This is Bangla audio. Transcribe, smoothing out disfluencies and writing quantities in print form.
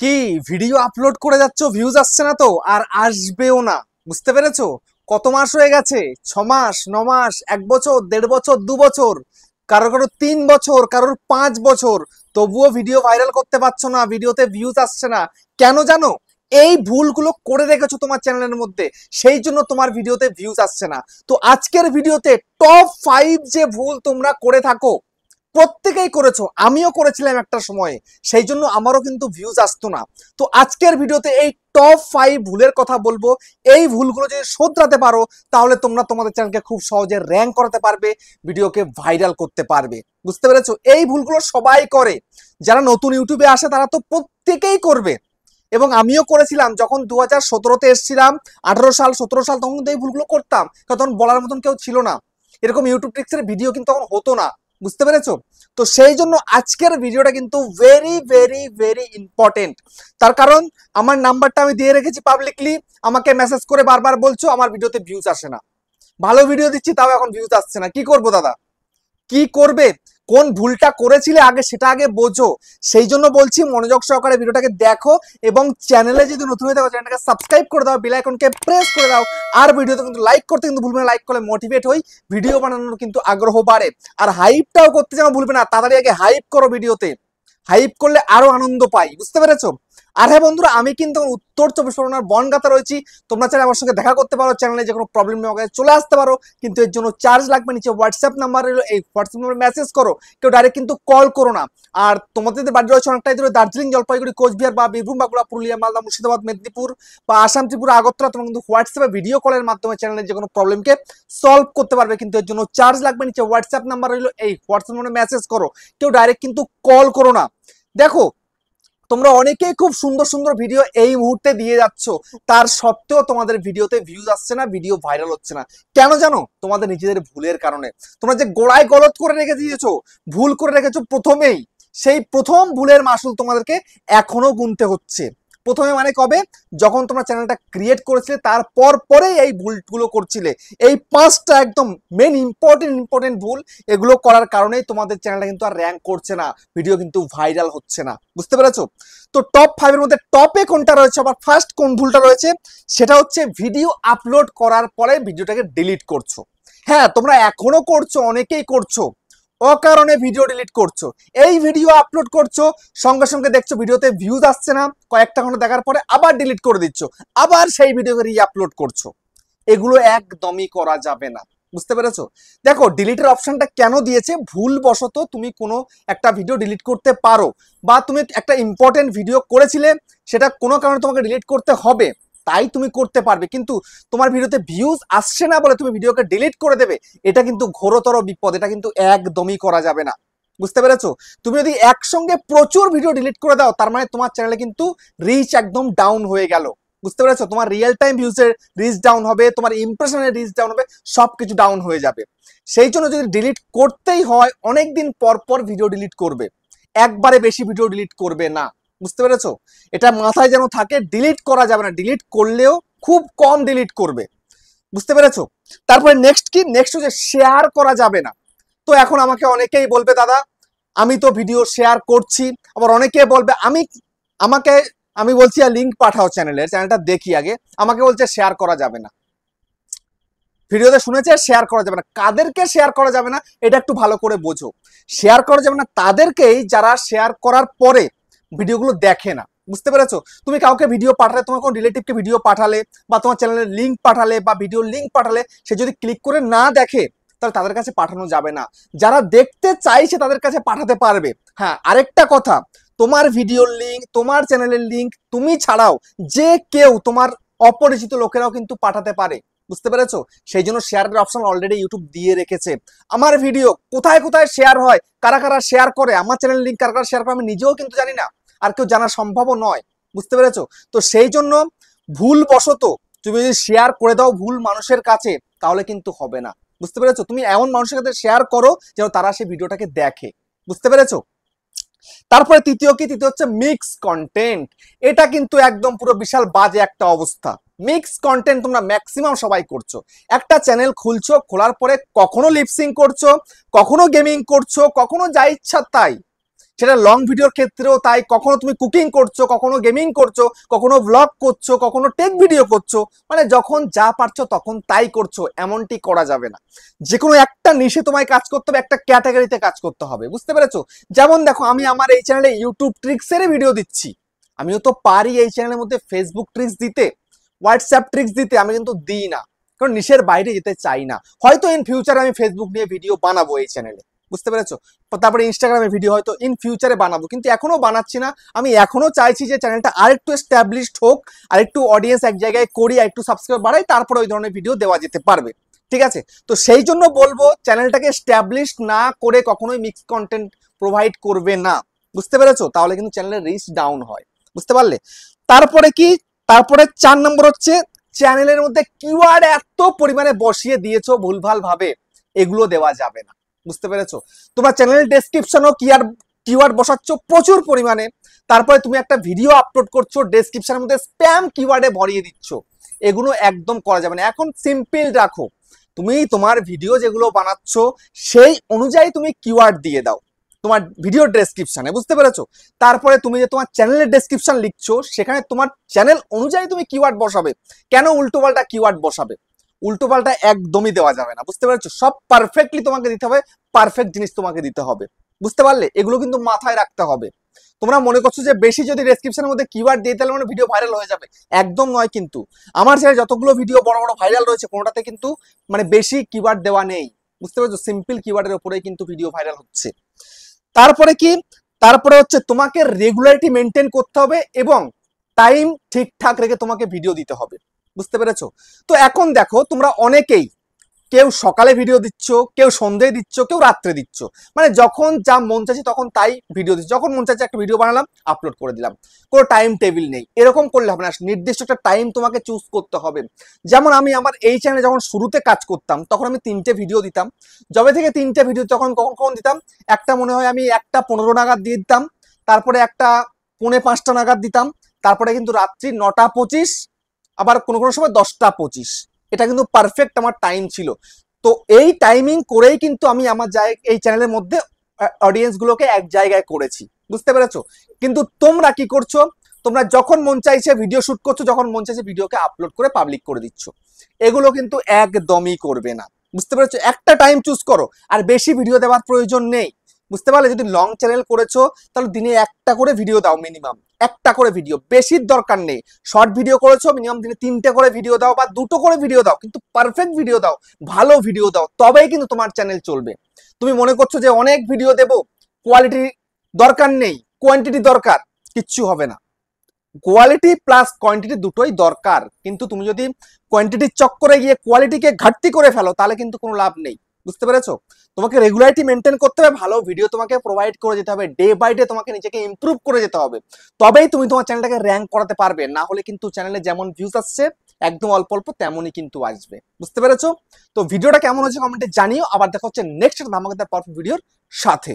কি ভিডিও আপলোড করে যাচ্ছ, ভিউজ আসছে না তো আর আসবেও না। বুঝতে পেরেছো? কত মাস হয়ে গেছে? 6 মাস, 9 মাস, 1 বছর, 1.5 বছর, 2 বছর, কারোর কারোর 3 বছর, কারোর 5 বছর, তবুও ভিডিও ভাইরাল করতে পারছো না, ভিডিওতে ভিউজ আসছে না। কেন জানো? এই ভুলগুলো করে রেখেছো তোমার চ্যানেলের মধ্যে, সেই জন্য তোমার ভিডিওতে ভিউজ আসছে না। তো আজকের ভিডিওতে টপ 5 যে ভুল তোমরা করে থাকো, প্রত্যেকেই করেছো, আমিও করেছিলাম একটা সময়ে, সেই জন্য আমারও কিন্তু ভিউজ আসতো না। তো আজকের ভিডিওতে এই টপ 5 ভুলের কথা বলবো। এই ভুলগুলো যদি শোধরাতে পারো, তাহলে তোমরা তোমাদের চ্যানেলকে খুব সহজে র্যাঙ্ক করাতে পারবে, ভিডিওকে ভাইরাল করতে পারবে। বুঝতে পেরেছো? এই ভুলগুলো সবাই করে, যারা নতুন ইউটিউবে আসে তারা তো প্রত্যেকেই করবে, এবং আমিও করেছিলাম যখন 2017-তে এসেছিলাম। 18 সাল, 17 সাল, তখন কিন্তু এই ভুলগুলো করতাম, কারণ তখন বলার মতন কেউ ছিল না, এরকম ইউটিউব ট্রিক্সের ভিডিও কিন্তু তখন হতো না। বুঝতে পেরেছো? তো সেই জন্য আজকের ভিডিওটা কিন্তু ভেরি ভেরি ভেরি ইম্পর্টেন্ট। তার কারণ আমার নাম্বারটা আমি দিয়ে রেখেছি পাবলিকলি, আমাকে মেসেজ করে বারবার বলছো আমার ভিডিওতে ভিউজ আসে না। ভালো ভিডিও দিচ্ছি তাও এখন ভিউজ আসছে না, কি করবো দাদা? কি করবে? কোন ভুলটা করেছিলে আগে সেটা আগে বোঝো। সেই জন্য বলছি মনোযোগ সহকারে ভিডিওটাকে দেখো, এবং চ্যানেলে যদি নতুন হয়ে থাকো চ্যানেলটাকে সাবস্ক্রাইব করে দাও, বেল আইকনকে প্রেস করে দাও, আর ভিডিওতে কিন্তু লাইক করতে কিন্তু ভুলবে না। লাইক করলে মোটিভেট হই, ভিডিও বানানোর কিন্তু আগ্রহ বাড়ে। আর হাইপটাও করতে যেন ভুলবে না, তাড়াতাড়ি আগে হাইপ করো ভিডিওতে, হাইপ করলে আরো আনন্দ পাই। বুঝতে পেরেছো? আর হ্যাঁ বন্ধুরা, আমি কিন্তু উত্তর 24 পরগনার বনগাঁতে রয়েছি। তোমরা চাইলে আমার সঙ্গে দেখা করতে পারো, চ্যানেলে যে কোনো প্রবলেম নিয়ে আমাকে চলে আসতে পারো, কিন্তু এর জন্য চার্জ লাগবে। নিচে হোয়াটসঅ্যাপ নাম্বার রইলো, এই হোয়াটসঅ্যাপ নাম্বারে মেসেজ করো, কেউ ডাইরেক্ট কিন্তু কল করো না। আর তোমাদের বাড়ি রয়েছে অনেকটাই দূরে, দার্জিলিং, জলপাইগুড়ি, কোচবিহার বা বীরভূম, বাঁকুড়া, পুরুলিয়া, মালদা, মুর্শিদাবাদ, মেদিনীপুর বা আসাম, ত্রিপুরা, আগরতলা, তোমরা কিন্তু হোয়াটসঅ্যাপে ভিডিও কলের মাধ্যমে চ্যানেলের যে কোনো প্রবলেমকে সলভ করতে পারবে, কিন্তু এর জন্য চার্জ লাগবে। নিচে হোয়াটসঅ্যাপ নাম্বার রইলো, এই হোয়াটসঅ্যাপ নাম্বারে মেসেজ করো, কেউ ডাইরেক্ট কিন্তু কল করো না। দেখো, তোমরা অনেকেই খুব সুন্দর সুন্দর ভিডিও এই মুহূর্তে দিয়ে যাচ্ছ, তার সত্ত্বেও তোমাদের ভিডিওতে ভিউজ আসছে না, ভিডিও ভাইরাল হচ্ছে না। কেন জানো? তোমাদের নিজেদের ভুলের কারণে। তোমরা যে গোড়ায় গলত করে রেখে দিয়েছো, ভুল করে রেখেছো প্রথমেই, সেই প্রথম ভুলের মাসুল তোমাদেরকে এখনো গুনতে হচ্ছে। প্রথমে মানে কবে? যখন তোমরা চ্যানেলটা ক্রিয়েট করেছিলে তারপর পরেই এই ভুলগুলো করছিলে। এই 5টা একদম মেন ইম্পর্টেন্ট ভুল, এগুলো করার কারণেই তোমাদের চ্যানেলটা কিন্তু আর র্যাঙ্ক করছে না, ভিডিও কিন্তু ভাইরাল হচ্ছে না। বুঝতে পেরেছো? তো টপ 5 এর মধ্যে টপে কোনটা রয়েছে, আবার ফার্স্ট কোন ভুলটা রয়েছে, সেটা হচ্ছে ভিডিও আপলোড করার পরে ভিডিওটাকে ডিলিট করছো। হ্যাঁ, তোমরা এখনো করছো, অনেকেই করছো, অকারণে ভিডিও ডিলিট করছো। এই ভিডিও আপলোড করছো, সঙ্গে সঙ্গে দেখছো ভিডিওতে ভিউজ আসছে না, কয়েকটা ঘন্টা দেখার পরে আবার ডিলিট করে দিচ্ছ, আবার সেই ভিডিওকে রি আপলোড করছো। এগুলো একদমই করা যাবে না। বুঝতে পেরেছো? দেখো, ডিলিটের অপশনটা কেন দিয়েছে, ভুলবশত তুমি কোনো একটা ভিডিও ডিলিট করতে পারো, বা তুমি একটা ইম্পর্টেন্ট ভিডিও করেছিলে, সেটা কোনো কারণে তোমাকে ডিলিট করতে হবে, তাই তুমি করতে পারবে, কিন্তু তোমার ভিডিওতে ভিউজ আসছে না বলে তুমি ভিডিওকে ডিলিট করে দেবে, এটা কিন্তু ঘোরতর বিপদ, এটা কিন্তু একদমই করা যাবে না। বুঝতে পেরেছো? তুমি যদি একসঙ্গে প্রচুর ভিডিও ডিলিট করে দাও, তার মানে তোমার চ্যানেলে কিন্তু রিচ একদম ডাউন হয়ে গেল। বুঝতে পেরেছো? তোমার রিয়েল টাইম ভিউজের রিচ ডাউন হবে, তোমার ইমপ্রেশনের রিচ ডাউন হবে, সবকিছু ডাউন হয়ে যাবে। সেই জন্য যদি ডিলিট করতেই হয়, অনেকদিন পর পর ভিডিও ডিলিট করবে, একবারে বেশি ভিডিও ডিলিট করবে না। বুঝতে পেরেছো? এটা মাথায় যেন থাকে, ডিলিট করা যাবে না, ডিলিট করলেও খুব কম ডিলিট করবে। বুঝতে পেরেছো? তারপরে নেক্সট কি? নেক্সট হচ্ছে শেয়ার করা যাবে না। তো এখন আমাকে অনেকেই বলবে, দাদা আমি তো ভিডিও শেয়ার করছি, আবার অনেকে বলবে আমাকে আমি বলছি লিংক পাঠাও, চ্যানেলটা দেখি আগে, আমাকে বলছে শেয়ার করা যাবে না। ভিডিওতে শুনেছে শেয়ার করা যাবে না, কাদেরকে শেয়ার করা যাবে না এটা একটু ভালো করে বোঝো। শেয়ার করা যাবে না তাদেরকেই যারা শেয়ার করার পরে ভিডিওগুলো দেখে না। বুঝতে পেরেছো? তুমি কাউকে ভিডিও পাঠালে, তোমার কোনো রিলেটিভকে ভিডিও পাঠালে, বা তোমার চ্যানেলের লিঙ্ক পাঠালে, বা ভিডিও লিঙ্ক পাঠালে, সে যদি ক্লিক করে না দেখে, তাহলে তাদের কাছে পাঠানো যাবে না। যারা দেখতে চাইছে তাদের কাছে পাঠাতে পারবে। হ্যাঁ, আরেকটা কথা, তোমার ভিডিওর লিঙ্ক, তোমার চ্যানেলের লিঙ্ক তুমি ছাড়াও যে কেউ, তোমার অপরিচিত লোকেরাও কিন্তু পাঠাতে পারে। বুঝতে পেরেছো? সেই জন্য শেয়ারের অপশন অলরেডি ইউটিউব দিয়ে রেখেছে। আমার ভিডিও কোথায় কোথায় শেয়ার হয়, কারা কারা শেয়ার করে, আমার চ্যানেলের লিঙ্ক কারা কারা শেয়ার করে, আমি নিজেও কিন্তু জানি না, আর কেউ জানা সম্ভবও নয়। বুঝতে পেরেছো? তো সেই জন্য ভুলবশত তুমি যদি শেয়ার করে দাও ভুল মানুষের কাছে, তাহলে কিন্তু হবে না। বুঝতে পেরেছো? তুমি এমন মানুষের কাছে শেয়ার করো যেন তারা সেই ভিডিওটাকে দেখে। বুঝতে পেরেছো? তারপরে তৃতীয় হচ্ছে মিক্স কন্টেন্ট। এটা কিন্তু একদম পুরো বিশাল বাজে একটা অবস্থা। মিক্স কন্টেন্ট তোমরা ম্যাক্সিমাম সবাই করছো। একটা চ্যানেল খুলছো, খোলার পরে কখনো লিপসিং করছো, কখনো গেমিং করছো, কখনো যা ইচ্ছা তাই, সেটা লং ভিডিওর ক্ষেত্রেও তাই। কখনো তুমি কুকিং করছো, কখনো গেমিং করছো, কখনো ব্লগ করছো, কখনো টেক ভিডিও করছো, মানে যখন যা পারছো তখন তাই করছো, এমনটি করা যাবে না। যে কোনো একটা নিশে তোমায় কাজ করতে হবে, একটা ক্যাটাগরিতে কাজ করতে হবে, বুঝতে পেরেছো? যেমন দেখো, আমি আমার এই চ্যানেলে ইউটিউব ট্রিক্সের ভিডিও দিচ্ছি, আমিও তো পারি এই চ্যানেলের মধ্যে ফেসবুক ট্রিক্স দিতে, হোয়াটসঅ্যাপ ট্রিক্স দিতে, আমি কিন্তু দিই না, কারণ নিশের বাইরে যেতে চাই না। হয়তো ইন ফিউচারে আমি ফেসবুক নিয়ে ভিডিও বানাবো এই চ্যানেলে, বুঝতে পেরেছো? তারপরে ইনস্টাগ্রামে ভিডিও হয়তো ইন ফিউচারে বানাবো, কিন্তু এখনো বানাচ্ছি না। আমি এখনো চাইছি যে চ্যানেলটা আরেকটু এস্টাবলিশড হোক, আরেকটু অডিয়েন্স এক জায়গায় করি, আরেকটু সাবস্ক্রাইব বাড়াই, তারপরে ওই ধরনের ভিডিও দেওয়া যেতে পারবে। ঠিক আছে? তো সেই জন্য বলবো, চ্যানেলটাকে এস্টাবলিশ না করে কখনোই মিক্স কন্টেন্ট প্রোভাইড করবে না, বুঝতে পেরেছো? তাহলে কিন্তু চ্যানেলের রিচ ডাউন হয়, বুঝতে পারলে? তারপরে কি, তারপরে 4 নম্বর হচ্ছে, চ্যানেলের মধ্যে কিওয়ার্ড এত পরিমাণে বসিয়ে দিয়েছো ভুলভাল ভাবে, এগুলো দেওয়া যাবে না, বুঝতে পেরেছো? তোমার চ্যানেলের ডেসক্রিপশনও কিওয়ার্ড বসাচ্ছ প্রচুর পরিমাণে, তারপরে তুমি একটা ভিডিও আপলোড করছো, ডেসক্রিপশনের মধ্যে স্প্যাম কিওয়ার্ডে ভরিয়ে দিচ্ছ, এগুলো একদম করা যাবে না। এখন সিম্পল রাখো, তুমি তোমার ভিডিও যেগুলো বানাচ্ছ সেই অনুযায়ী তুমি কিওয়ার্ড দিয়ে দাও তোমার ভিডিও ডেসক্রিপশনে, বুঝতে পেরেছো? তারপরে তুমি যে তোমার চ্যানেলের ডেসক্রিপশন লিখছো, সেখানে তোমার চ্যানেল অনুযায়ী তুমি কিওয়ার্ড বসাবে, কেন উল্টোপাল্টা কিওয়ার্ড বসাবে? উল্টোপাল্টা একদমই দেওয়া যাবে না, বুঝতে পেরেছো? সব পারফেক্টলি তোমাকে দিতে হবে, পারফেক্ট জিনিস তোমাকে দিতে হবে, বুঝতে পারলে? এগুলো কিন্তু মাথায় রাখতে হবে। তোমরা মনে করছো যে বেশি যদি ডেসক্রিপশনের মধ্যে কিওয়ার্ড দিয়ে তাহলে মানে ভিডিও ভাইরাল হয়ে যাবে, একদম নয় কিন্তু। আমার চ্যানেলে যতগুলো ভিডিও বড় বড় ভাইরাল রয়েছে, কোনোটাতে কিন্তু মানে বেশি কিওয়ার্ড দেওয়া নেই, বুঝতে পেরেছো? সিম্পল কিওয়ার্ডের উপরেই কিন্তু ভিডিও ভাইরাল হচ্ছে। তারপরে কি, তারপরে হচ্ছে তোমাকে রেগুলারিটি মেনটেন করতে হবে এবং টাইম ঠিকঠাক রেখে তোমাকে ভিডিও দিতে হবে, বুঝতে পেরেছো? তো এখন দেখো, তোমরা অনেকেই, কেউ সকালে ভিডিও দিচ্ছ, কেউ সন্ধ্যায় দিচ্ছ, কেউ রাত্রে দিচ্ছ, মানে যখন যা মন চাইছে তখন তাই ভিডিও দিচ্ছ, যখন মন চাইছে একটা ভিডিও বানালাম, আপলোড করে দিলাম, কোনো টাইম টেবিল নেই। এরকম করলে হবে না, নির্দিষ্ট একটা টাইম তোমাকে চুজ করতে হবে। যেমন আমি আমার এই চ্যানেলে যখন শুরুতে কাজ করতাম, তখন আমি 3টে ভিডিও দিতাম, যবে থেকে 3টে ভিডিও, তখন কখন কখন দিতাম, একটা মনে হয় আমি 1টা 15 নাগাদ দিয়ে দিতাম, তারপরে একটা 4:45 নাগাদ দিতাম, তারপরে কিন্তু রাত্রি 9টা 25, আবার কোনো কোনো সময় 10টা 25, এটা কিন্তু পারফেক্ট আমার টাইম ছিল। তো এই টাইমিং করেই কিন্তু আমি আমার এই চ্যানেলের মধ্যে অডিয়েন্স গুলোকে এক জায়গায় করেছি, বুঝতে পেরেছো? কিন্তু তোমরা কি করছো, তোমরা যখন মন চাইছে ভিডিও শুট করছো, যখন মন চাইছে ভিডিওকে আপলোড করে পাবলিক করে দিচ্ছ, এগুলো কিন্তু একদমই করবে না, বুঝতে পেরেছো? একটা টাইম চুজ করো, আর বেশি ভিডিও দেওয়ার প্রয়োজন নেই, বুঝতে পারলে? যদি লং চ্যানেল করেছো তাহলে দিনে একটা করে ভিডিও দাও, মিনিমাম একটা করে ভিডিও, বেশির দরকার নেই। শর্ট ভিডিও করেছো, মিনিমাম দিনে 3টে করে ভিডিও দাও বা 2টো করে ভিডিও দাও, কিন্তু পারফেক্ট ভিডিও দাও, ভালো ভিডিও দাও, তবেই কিন্তু তোমার চ্যানেল চলবে। তুমি মনে করছো যে অনেক ভিডিও দেবো, কোয়ালিটি দরকার নেই, কোয়ান্টিটি দরকার, কিচ্ছু হবে না। কোয়ালিটি প্লাস কোয়ান্টিটি দুটোই দরকার, কিন্তু তুমি যদি কোয়ান্টিটির চক্করে গিয়ে কোয়ালিটিকে ঘাটতি করে ফেলো, তাহলে কিন্তু কোনো লাভ নেই, বুঝতে পেরেছো? তোমাকে রেগুলারিটি মেনটেন করতে হবে, ভালো ভিডিও তোমাকে প্রোভাইড করে যেতে হবে, ডে বাই ডে তোমাকে নিজেকে ইমপ্রুভ করে যেতে হবে, তবেই তুমি তোমার চ্যানেলটাকে র্যাঙ্ক করাতে পারবে। না হলে কিন্তু চ্যানেলে যেমন ভিউজ আসছে একদম অল্প অল্প তেমনই কিন্তু আসবে, বুঝতে পেরেছো? তো ভিডিওটা কেমন হচ্ছে কমেন্টে জানিও। আবার দেখা হচ্ছে নেক্সট ধামাকাদার পাওয়ারফুল ভিডিওর সাথে।